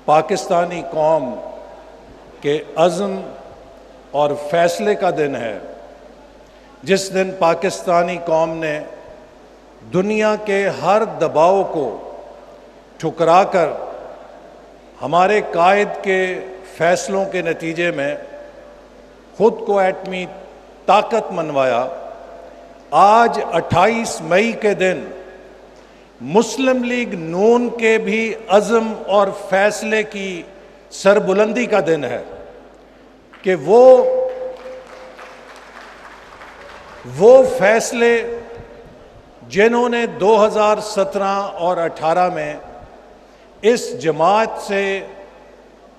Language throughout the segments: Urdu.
پاکستانی قوم کے عزم اور فیصلے کا دن ہے، جس دن پاکستانی قوم نے دنیا کے ہر دباؤ کو ٹھکرا کر ہمارے قائد کے فیصلوں کے نتیجے میں خود کو ایٹمی طاقت منوایا۔ آج 28 مئی کے دن مسلم لیگ نون کے بھی عزم اور فیصلے کی سربلندی کا دن ہے کہ وہ فیصلے جنہوں نے 2017 اور 18 میں اس جماعت سے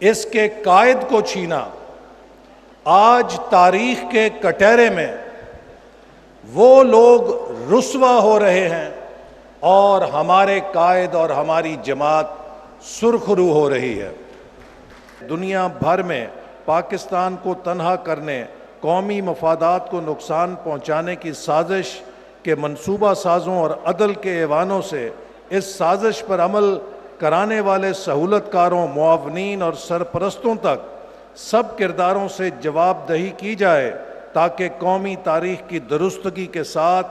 اس کے قائد کو چھینا، آج تاریخ کے کٹہرے میں وہ لوگ رسوا ہو رہے ہیں اور ہمارے قائد اور ہماری جماعت سرخرو ہو رہی ہے۔ دنیا بھر میں پاکستان کو تنہا کرنے، قومی مفادات کو نقصان پہنچانے کی سازش کے منصوبہ سازوں اور عدل کے ایوانوں سے اس سازش پر عمل کرانے والے سہولت کاروں، معاونین اور سرپرستوں تک سب کرداروں سے جواب دہی کی جائے تاکہ قومی تاریخ کی درستگی کے ساتھ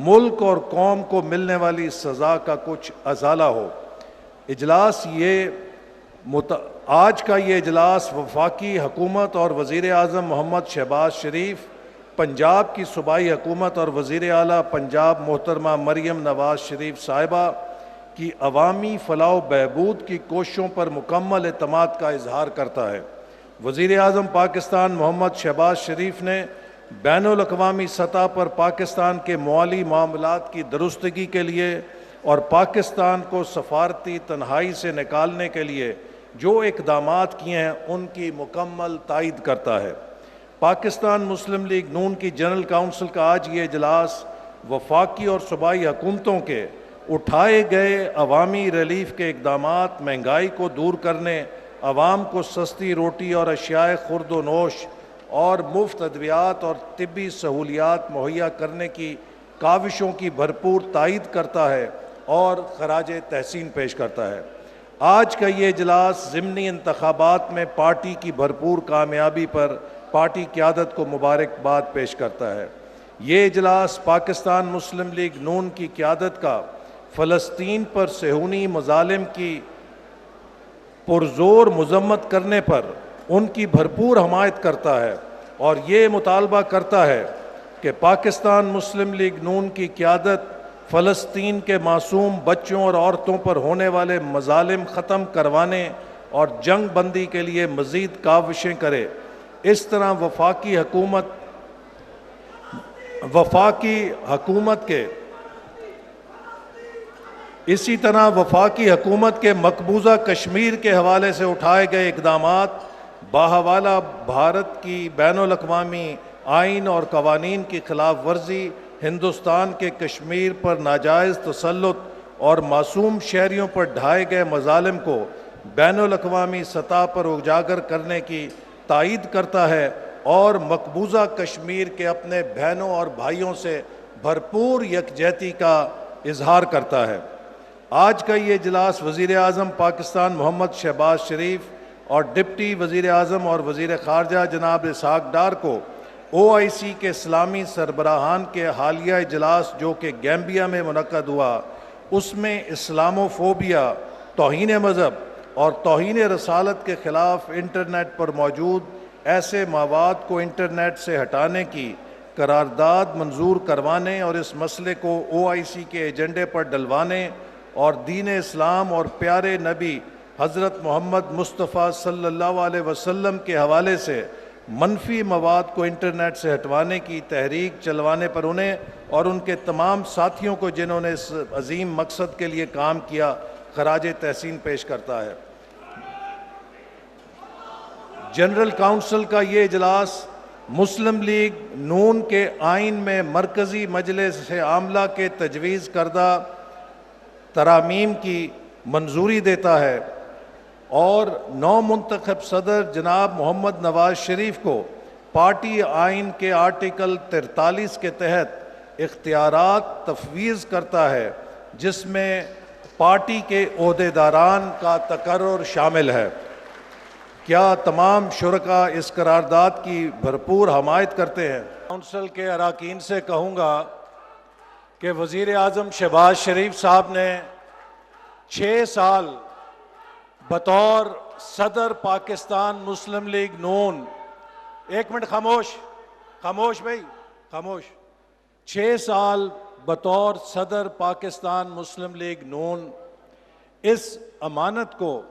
ملک اور قوم کو ملنے والی سزا کا کچھ ازالہ ہو۔ آج کا یہ اجلاس وفاقی حکومت اور وزیر اعظم محمد شہباز شریف، پنجاب کی صوبائی حکومت اور وزیر اعلیٰ پنجاب محترمہ مریم نواز شریف صاحبہ کی عوامی فلاح و بہبود کی کوششوں پر مکمل اعتماد کا اظہار کرتا ہے۔ وزیر اعظم پاکستان محمد شہباز شریف نے بین الاقوامی سطح پر پاکستان کے مالی معاملات کی درستگی کے لیے اور پاکستان کو سفارتی تنہائی سے نکالنے کے لیے جو اقدامات کیے ہیں ان کی مکمل تائید کرتا ہے۔ پاکستان مسلم لیگ نون کی جنرل کونسل کا آج یہ اجلاس وفاقی اور صوبائی حکومتوں کے اٹھائے گئے عوامی ریلیف کے اقدامات، مہنگائی کو دور کرنے، عوام کو سستی روٹی اور اشیاء خورد و نوش اور مفت ادویات اور طبی سہولیات مہیا کرنے کی کاوشوں کی بھرپور تائید کرتا ہے اور خراج تحسین پیش کرتا ہے۔ آج کا یہ اجلاس ضمنی انتخابات میں پارٹی کی بھرپور کامیابی پر پارٹی قیادت کو مبارکباد پیش کرتا ہے۔ یہ اجلاس پاکستان مسلم لیگ نون کی قیادت کا فلسطین پر صہیونی مظالم کی پرزور مذمت کرنے پر ان کی بھرپور حمایت کرتا ہے اور یہ مطالبہ کرتا ہے کہ پاکستان مسلم لیگ نون کی قیادت فلسطین کے معصوم بچوں اور عورتوں پر ہونے والے مظالم ختم کروانے اور جنگ بندی کے لیے مزید کاوشیں کرے۔ اس طرح وفاقی حکومت کے مقبوضہ کشمیر کے حوالے سے اٹھائے گئے اقدامات باحوالہ بھارت کی بین الاقوامی آئین اور قوانین کی خلاف ورزی، ہندوستان کے کشمیر پر ناجائز تسلط اور معصوم شہریوں پر ڈھائے گئے مظالم کو بین الاقوامی سطح پر اجاگر کرنے کی تائید کرتا ہے اور مقبوضہ کشمیر کے اپنے بہنوں اور بھائیوں سے بھرپور یکجہتی کا اظہار کرتا ہے۔ آج کا یہ اجلاس وزیر اعظم پاکستان محمد شہباز شریف اور ڈپٹی وزیر اعظم اور وزیر خارجہ جناب اسحاق ڈار کو OIC کے اسلامی سربراہان کے حالیہ اجلاس جو کہ گیمبیا میں منعقد ہوا، اس میں اسلاموفوبیا، توہین مذہب اور توہین رسالت کے خلاف انٹرنیٹ پر موجود ایسے مواد کو انٹرنیٹ سے ہٹانے کی قرارداد منظور کروانے اور اس مسئلے کو OIC کے ایجنڈے پر ڈلوانے اور دین اسلام اور پیارے نبی حضرت محمد مصطفیٰ صلی اللہ علیہ وسلم کے حوالے سے منفی مواد کو انٹرنیٹ سے ہٹوانے کی تحریک چلوانے پر انہیں اور ان کے تمام ساتھیوں کو جنہوں نے اس عظیم مقصد کے لیے کام کیا خراج تحسین پیش کرتا ہے۔ جنرل کونسل کا یہ اجلاس مسلم لیگ نون کے آئین میں مرکزی مجلس عاملہ کے تجویز کردہ ترامیم کی منظوری دیتا ہے اور نو منتخب صدر جناب محمد نواز شریف کو پارٹی آئین کے آرٹیکل 43 کے تحت اختیارات تفویض کرتا ہے، جس میں پارٹی کے عہدیداران کا تقرر شامل ہے۔ کیا تمام شرکاء اس قرارداد کی بھرپور حمایت کرتے ہیں؟ کونسل کے اراکین سے کہوں گا کہ وزیر اعظم شہباز شریف صاحب نے 6 سال بطور صدر پاکستان مسلم لیگ نون، ایک منٹ خاموش بھائی خاموش، 6 سال بطور صدر پاکستان مسلم لیگ نون اس امانت کو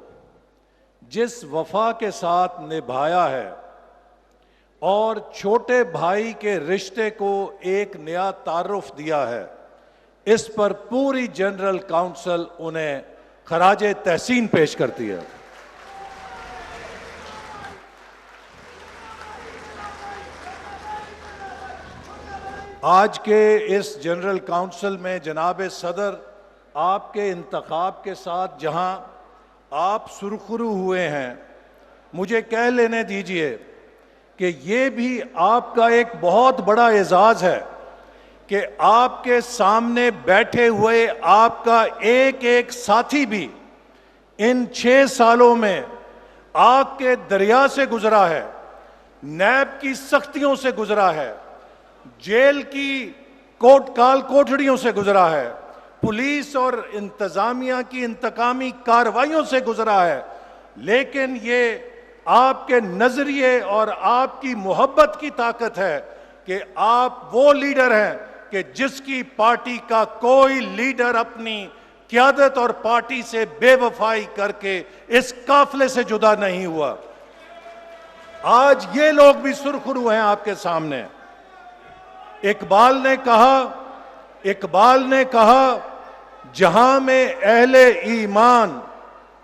جس وفا کے ساتھ نبھایا ہے اور چھوٹے بھائی کے رشتے کو ایک نیا تعارف دیا ہے، اس پر پوری جنرل کاؤنسل انہیں خراج تحسین پیش کرتی ہے۔ آج کے اس جنرل کاؤنسل میں جناب صدر آپ کے انتخاب کے ساتھ جہاں آپ سرخرو ہوئے ہیں، مجھے کہہ لینے دیجئے کہ یہ بھی آپ کا ایک بہت بڑا اعزاز ہے کہ آپ کے سامنے بیٹھے ہوئے آپ کا ایک ایک ساتھی بھی ان 6 سالوں میں آگ کے دریا سے گزرا ہے، نیب کی سختیوں سے گزرا ہے، جیل کی کال کوٹڑیوں سے گزرا ہے، پولیس اور انتظامیہ کی انتقامی کارروائیوں سے گزرا ہے، لیکن یہ آپ کے نظریے اور آپ کی محبت کی طاقت ہے کہ آپ وہ لیڈر ہیں کہ جس کی پارٹی کا کوئی لیڈر اپنی قیادت اور پارٹی سے بے وفائی کر کے اس قافلے سے جدا نہیں ہوا۔ آج یہ لوگ بھی سرخرو ہیں آپ کے سامنے۔ اقبال نے کہا جہاں میں اہل ایمان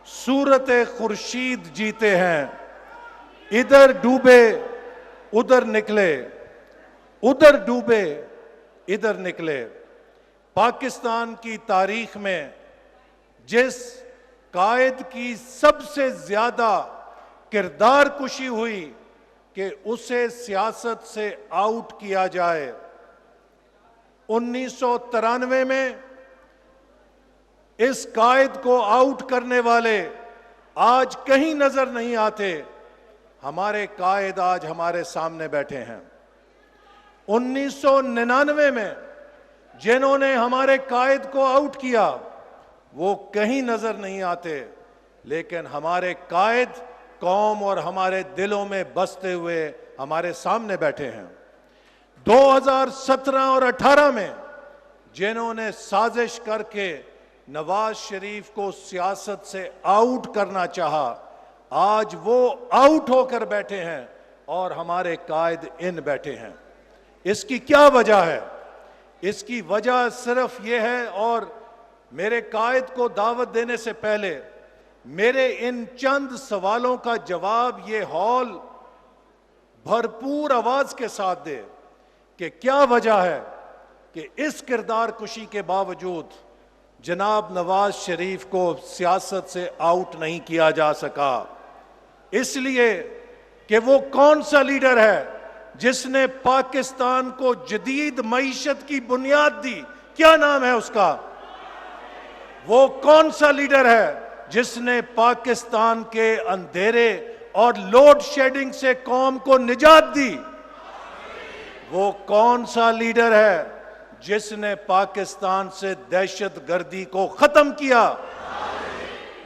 صورت خورشید جیتے ہیں، ادھر ڈوبے ادھر نکلے، ادھر ڈوبے ادھر نکلے۔ پاکستان کی تاریخ میں جس قائد کی سب سے زیادہ کردار کشی ہوئی کہ اسے سیاست سے آؤٹ کیا جائے، 1993 میں اس قائد کو آؤٹ کرنے والے آج کہیں نظر نہیں آتے۔ ہمارے قائد آج ہمارے سامنے بیٹھے ہیں۔ 1999 میں جنہوں نے ہمارے قائد کو آؤٹ کیا وہ کہیں نظر نہیں آتے، لیکن ہمارے قائد قوم اور ہمارے دلوں میں بستے ہوئے ہمارے سامنے بیٹھے ہیں۔ 2017 اور 18 میں جنہوں نے سازش کر کے نواز شریف کو سیاست سے آؤٹ کرنا چاہا، آج وہ آؤٹ ہو کر بیٹھے ہیں اور ہمارے قائد ان بیٹھے ہیں۔ اس کی کیا وجہ ہے؟ اس کی وجہ صرف یہ ہے، اور میرے قائد کو دعوت دینے سے پہلے میرے ان چند سوالوں کا جواب یہ ہال بھرپور آواز کے ساتھ دے کہ کیا وجہ ہے کہ اس کردار کشی کے باوجود جناب نواز شریف کو سیاست سے آؤٹ نہیں کیا جا سکا۔ اس لیے کہ وہ کون سا لیڈر ہے جس نے پاکستان کو جدید معیشت کی بنیاد دی؟ کیا نام ہے اس کا؟ وہ کون سا لیڈر ہے جس نے پاکستان کے اندھیرے اور لوڈ شیڈنگ سے قوم کو نجات دی؟ وہ کون سا لیڈر ہے جس نے پاکستان سے دہشت گردی کو ختم کیا؟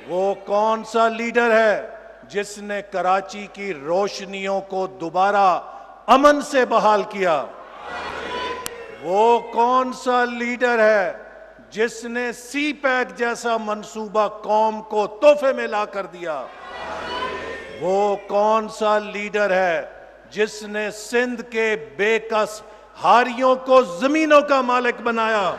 وہ کون سا لیڈر ہے جس نے کراچی کی روشنیوں کو دوبارہ امن سے بحال کیا؟ وہ کون سا لیڈر ہے جس نے سی پیک جیسا منصوبہ قوم کو تحفے میں لا کر دیا؟ وہ کون سا لیڈر ہے جس نے سندھ کے بے کس ہاریوں کو زمینوں کا مالک بنایا؟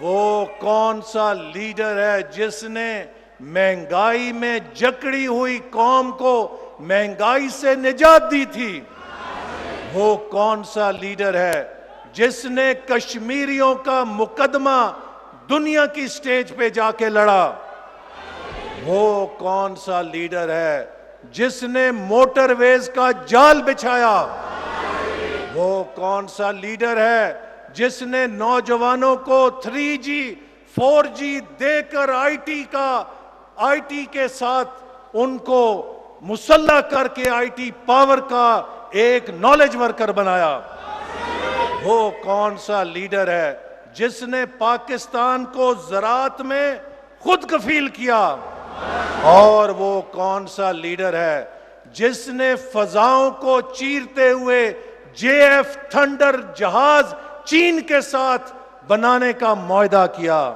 وہ کون سا لیڈر ہے جس نے مہنگائی میں جکڑی ہوئی قوم کو مہنگائی سے نجات دی تھی؟ وہ کون سا لیڈر ہے جس نے کشمیریوں کا مقدمہ دنیا کی سٹیج پہ جا کے لڑا؟ وہ کون سا لیڈر ہے جس نے موٹر ویز کا جال بچھایا؟ وہ کون سا لیڈر ہے جس نے نوجوانوں کو 3G 4G دے کر آئی ٹی کے ساتھ ان کو مسلح کر کے آئی ٹی پاور کا ایک نالج ورکر بنایا؟ وہ کون سا لیڈر ہے جس نے پاکستان کو زراعت میں خود کفیل کیا؟ اور وہ کون سا لیڈر ہے جس نے فضاؤں کو چیرتے ہوئے JF تھنڈر جہاز چین کے ساتھ بنانے کا معاہدہ کیا؟